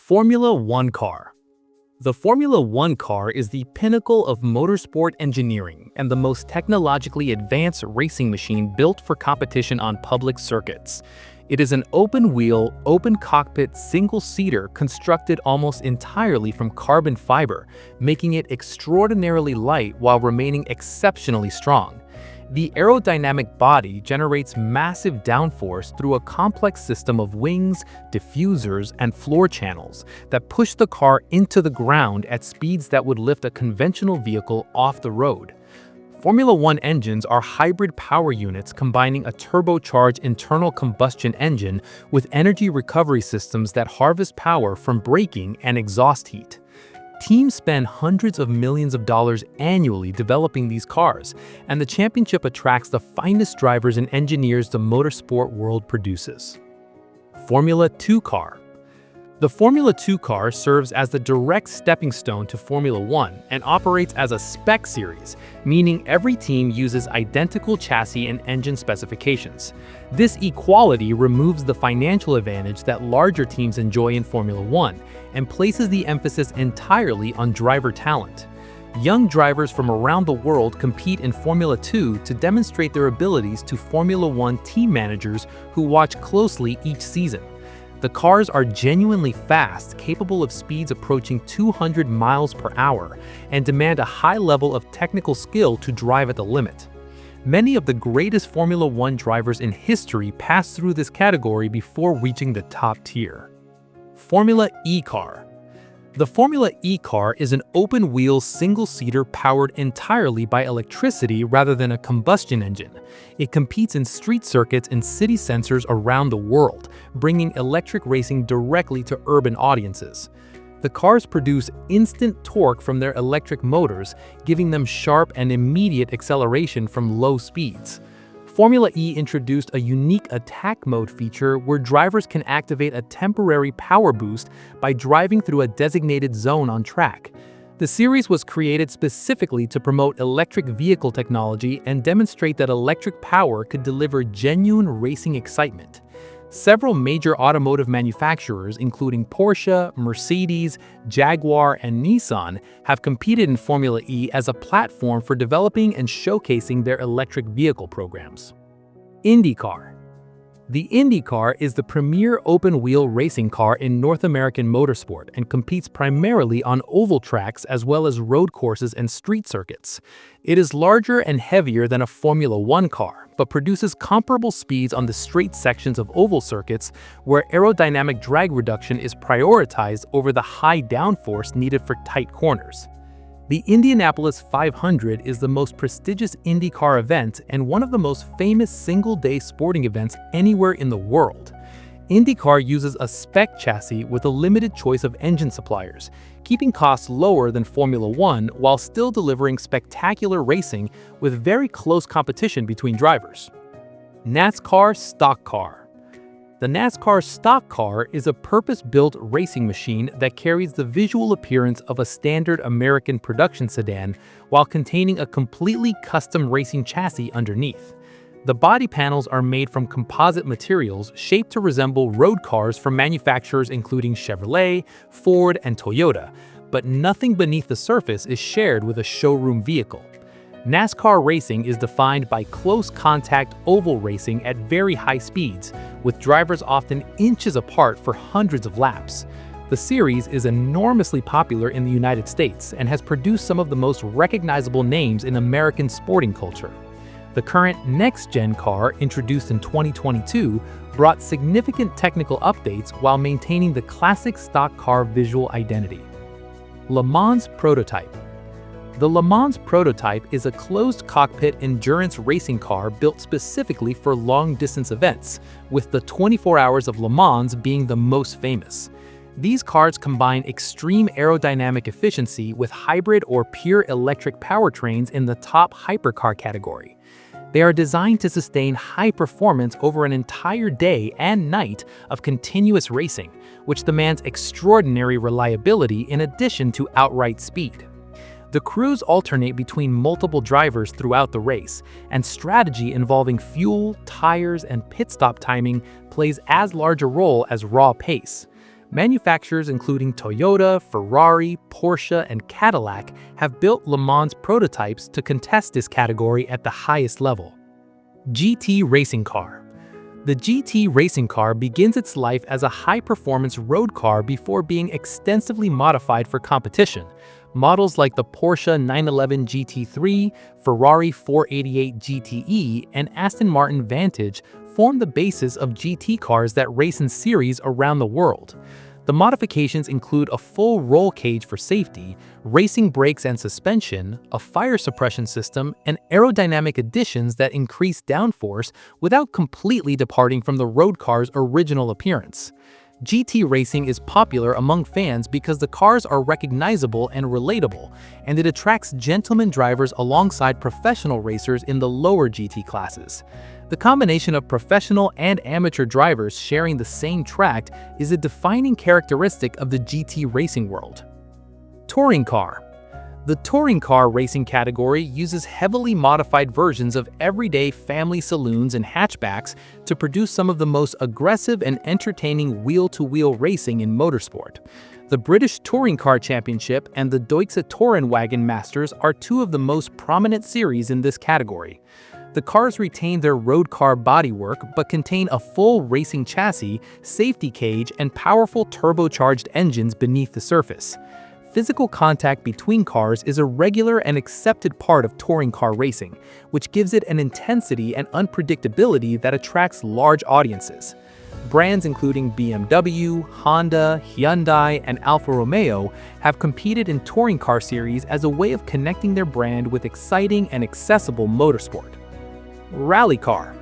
Formula One car. The Formula One car is the pinnacle of motorsport engineering and the most technologically advanced racing machine built for competition on public circuits. It is an open-wheel, open-cockpit single-seater constructed almost entirely from carbon fiber, making it extraordinarily light while remaining exceptionally strong. The aerodynamic body generates massive downforce through a complex system of wings, diffusers, and floor channels that push the car into the ground at speeds that would lift a conventional vehicle off the road. Formula One engines are hybrid power units combining a turbocharged internal combustion engine with energy recovery systems that harvest power from braking and exhaust heat. Teams spend hundreds of millions of dollars annually developing these cars, and the championship attracts the finest drivers and engineers the motorsport world produces. Formula 2 car. The Formula 2 car serves as the direct stepping stone to Formula 1 and operates as a spec series, meaning every team uses identical chassis and engine specifications. This equality removes the financial advantage that larger teams enjoy in Formula 1 and places the emphasis entirely on driver talent. Young drivers from around the world compete in Formula 2 to demonstrate their abilities to Formula 1 team managers who watch closely each season. The cars are genuinely fast, capable of speeds approaching 200 miles per hour, and demand a high level of technical skill to drive at the limit. Many of the greatest Formula 1 drivers in history pass through this category before reaching the top tier. Formula E car. The Formula E car is an open-wheel single-seater powered entirely by electricity rather than a combustion engine. It competes in street circuits and city centers around the world, bringing electric racing directly to urban audiences. The cars produce instant torque from their electric motors, giving them sharp and immediate acceleration from low speeds. Formula E introduced a unique attack mode feature where drivers can activate a temporary power boost by driving through a designated zone on track. The series was created specifically to promote electric vehicle technology and demonstrate that electric power could deliver genuine racing excitement. Several major automotive manufacturers, including Porsche, Mercedes, Jaguar, and Nissan, have competed in Formula E as a platform for developing and showcasing their electric vehicle programs. IndyCar. The IndyCar is the premier open-wheel racing car in North American motorsport and competes primarily on oval tracks as well as road courses and street circuits. It is larger and heavier than a Formula One car, but produces comparable speeds on the straight sections of oval circuits where aerodynamic drag reduction is prioritized over the high downforce needed for tight corners. The Indianapolis 500 is the most prestigious IndyCar event and one of the most famous single-day sporting events anywhere in the world. IndyCar uses a spec chassis with a limited choice of engine suppliers, keeping costs lower than Formula One while still delivering spectacular racing with very close competition between drivers. NASCAR Stock Car. The NASCAR Stock Car is a purpose-built racing machine that carries the visual appearance of a standard American production sedan while containing a completely custom racing chassis underneath. The body panels are made from composite materials shaped to resemble road cars from manufacturers including Chevrolet, Ford, and Toyota, but nothing beneath the surface is shared with a showroom vehicle. NASCAR racing is defined by close-contact oval racing at very high speeds, with drivers often inches apart for hundreds of laps. The series is enormously popular in the United States and has produced some of the most recognizable names in American sporting culture. The current next-gen car, introduced in 2022, brought significant technical updates while maintaining the classic stock car visual identity. Le Mans Prototype. The Le Mans Prototype is a closed-cockpit endurance racing car built specifically for long-distance events, with the 24 Hours of Le Mans being the most famous. These cars combine extreme aerodynamic efficiency with hybrid or pure electric powertrains in the top hypercar category. They are designed to sustain high performance over an entire day and night of continuous racing, which demands extraordinary reliability in addition to outright speed. The crews alternate between multiple drivers throughout the race, and strategy involving fuel, tires, and pit stop timing plays as large a role as raw pace. Manufacturers including Toyota, Ferrari, Porsche, and Cadillac have built Le Mans prototypes to contest this category at the highest level. GT Racing Car. The GT racing car begins its life as a high-performance road car before being extensively modified for competition. Models like the Porsche 911 GT3, Ferrari 488 GTE, and Aston Martin Vantage form the basis of GT cars that race in series around the world. The modifications include a full roll cage for safety, racing brakes and suspension, a fire suppression system, and aerodynamic additions that increase downforce without completely departing from the road car's original appearance. GT racing is popular among fans because the cars are recognizable and relatable, and it attracts gentleman drivers alongside professional racers in the lower GT classes. The combination of professional and amateur drivers sharing the same track is a defining characteristic of the GT racing world. Touring car. The touring car racing category uses heavily modified versions of everyday family saloons and hatchbacks to produce some of the most aggressive and entertaining wheel-to-wheel racing in motorsport. The British Touring Car Championship and the Deutsche Tourenwagen Masters are two of the most prominent series in this category. The cars retain their road car bodywork but contain a full racing chassis, safety cage, and powerful turbocharged engines beneath the surface. Physical contact between cars is a regular and accepted part of touring car racing, which gives it an intensity and unpredictability that attracts large audiences. Brands including BMW, Honda, Hyundai, and Alfa Romeo have competed in touring car series as a way of connecting their brand with exciting and accessible motorsport. Rally car.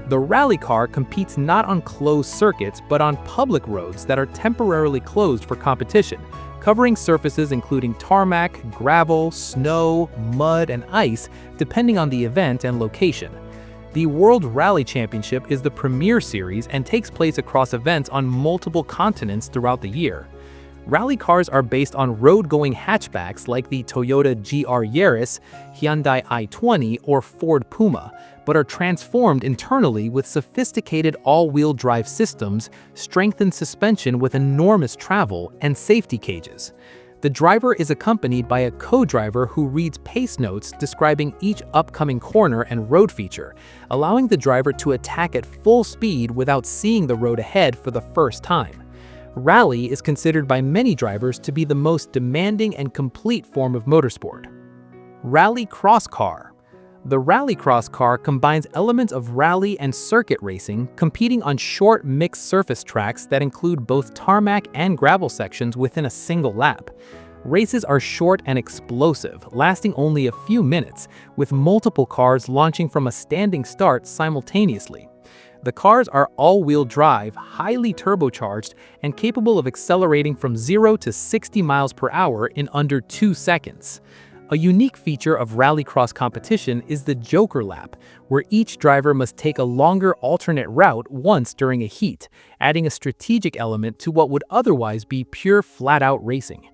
The rally car competes not on closed circuits but on public roads that are temporarily closed for competition, covering surfaces including tarmac, gravel, snow, mud, and ice, depending on the event and location. The World Rally Championship is the premier series and takes place across events on multiple continents throughout the year. Rally cars are based on road-going hatchbacks like the Toyota GR Yaris, Hyundai i20, or Ford Puma, but are transformed internally with sophisticated all-wheel drive systems, strengthened suspension with enormous travel, and safety cages. The driver is accompanied by a co-driver who reads pace notes describing each upcoming corner and road feature, allowing the driver to attack at full speed without seeing the road ahead for the first time. Rally is considered by many drivers to be the most demanding and complete form of motorsport. Rally cross car. The rallycross car combines elements of rally and circuit racing, competing on short mixed surface tracks that include both tarmac and gravel sections within a single lap. Races are short and explosive, lasting only a few minutes, with multiple cars launching from a standing start simultaneously. The cars are all-wheel drive, highly turbocharged, and capable of accelerating from 0 to 60 miles per hour in under 2 seconds. A unique feature of rallycross competition is the Joker lap, where each driver must take a longer alternate route once during a heat, adding a strategic element to what would otherwise be pure flat-out racing.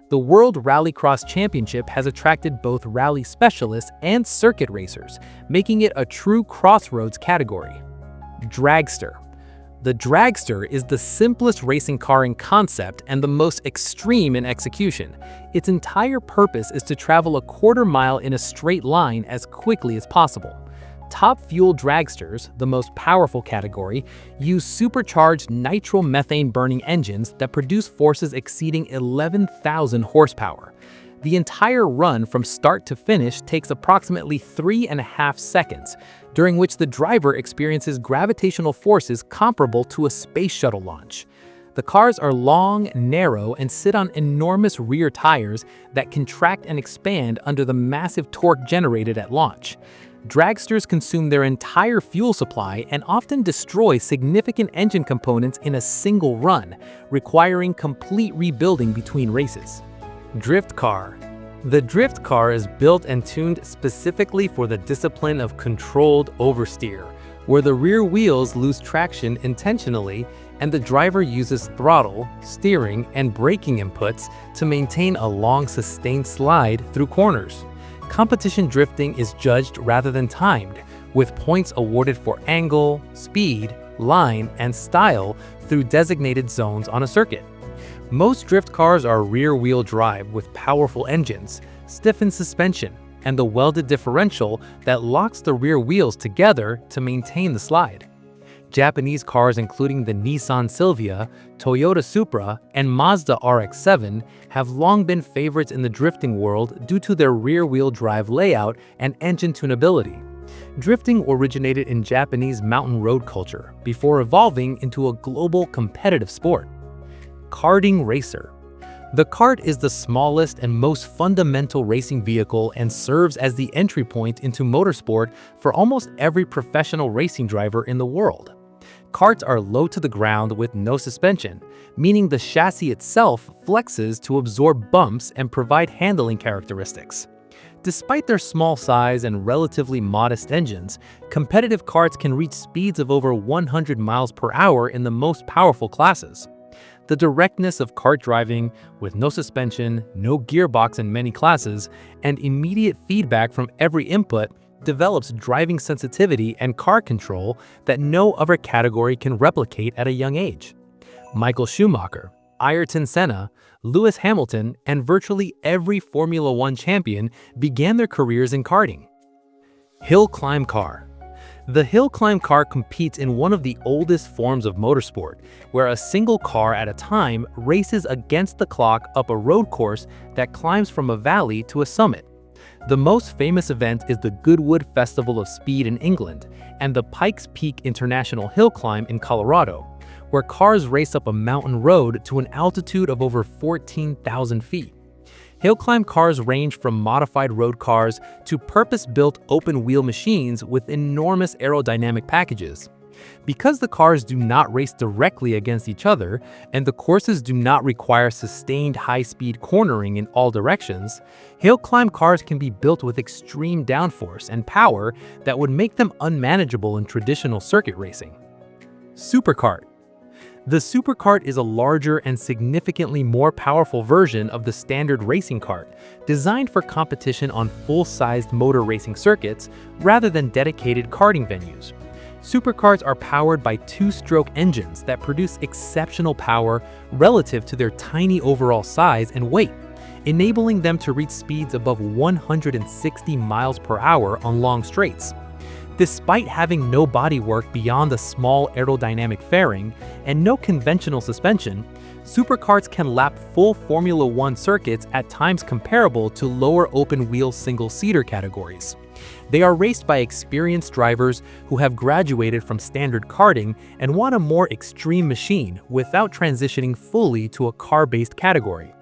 The World Rallycross Championship has attracted both rally specialists and circuit racers, making it a true crossroads category. Dragster. The Dragster is the simplest racing car in concept and the most extreme in execution. Its entire purpose is to travel a quarter mile in a straight line as quickly as possible. Top fuel dragsters, the most powerful category, use supercharged nitromethane burning engines that produce forces exceeding 11,000 horsepower. The entire run from start to finish takes approximately 3.5 seconds, during which the driver experiences gravitational forces comparable to a space shuttle launch. The cars are long, narrow, and sit on enormous rear tires that contract and expand under the massive torque generated at launch. Dragsters consume their entire fuel supply and often destroy significant engine components in a single run, requiring complete rebuilding between races. Drift car. The drift car is built and tuned specifically for the discipline of controlled oversteer, where the rear wheels lose traction intentionally and the driver uses throttle, steering, and braking inputs to maintain a long, sustained slide through corners. Competition drifting is judged rather than timed, with points awarded for angle, speed, line, and style through designated zones on a circuit. Most drift cars are rear-wheel drive with powerful engines, stiffened suspension, and the welded differential that locks the rear wheels together to maintain the slide. Japanese cars including the Nissan Silvia, Toyota Supra, and Mazda RX-7 have long been favorites in the drifting world due to their rear-wheel drive layout and engine tunability. Drifting originated in Japanese mountain road culture before evolving into a global competitive sport. Karting racer. The kart is the smallest and most fundamental racing vehicle and serves as the entry point into motorsport for almost every professional racing driver in the world. Karts are low to the ground with no suspension, meaning the chassis itself flexes to absorb bumps and provide handling characteristics. Despite their small size and relatively modest engines, competitive karts can reach speeds of over 100 miles per hour in the most powerful classes. The directness of kart driving, with no suspension, no gearbox in many classes, and immediate feedback from every input, develops driving sensitivity and car control that no other category can replicate at a young age. Michael Schumacher, Ayrton Senna, Lewis Hamilton, and virtually every Formula One champion began their careers in karting. Hill climb car. The hill climb car competes in one of the oldest forms of motorsport, where a single car at a time races against the clock up a road course that climbs from a valley to a summit. The most famous event is the Goodwood Festival of Speed in England and the Pikes Peak International Hill Climb in Colorado, where cars race up a mountain road to an altitude of over 14,000 feet. Hill climb cars range from modified road cars to purpose-built open-wheel machines with enormous aerodynamic packages. Because the cars do not race directly against each other and the courses do not require sustained high-speed cornering in all directions, hill climb cars can be built with extreme downforce and power that would make them unmanageable in traditional circuit racing. Superkart. The superkart is a larger and significantly more powerful version of the standard racing kart, designed for competition on full-sized motor racing circuits rather than dedicated karting venues. Superkarts are powered by two-stroke engines that produce exceptional power relative to their tiny overall size and weight, enabling them to reach speeds above 160 miles per hour on long straights. Despite having no bodywork beyond the small aerodynamic fairing and no conventional suspension, superkarts can lap full Formula One circuits at times comparable to lower open-wheel single-seater categories. They are raced by experienced drivers who have graduated from standard karting and want a more extreme machine without transitioning fully to a car-based category.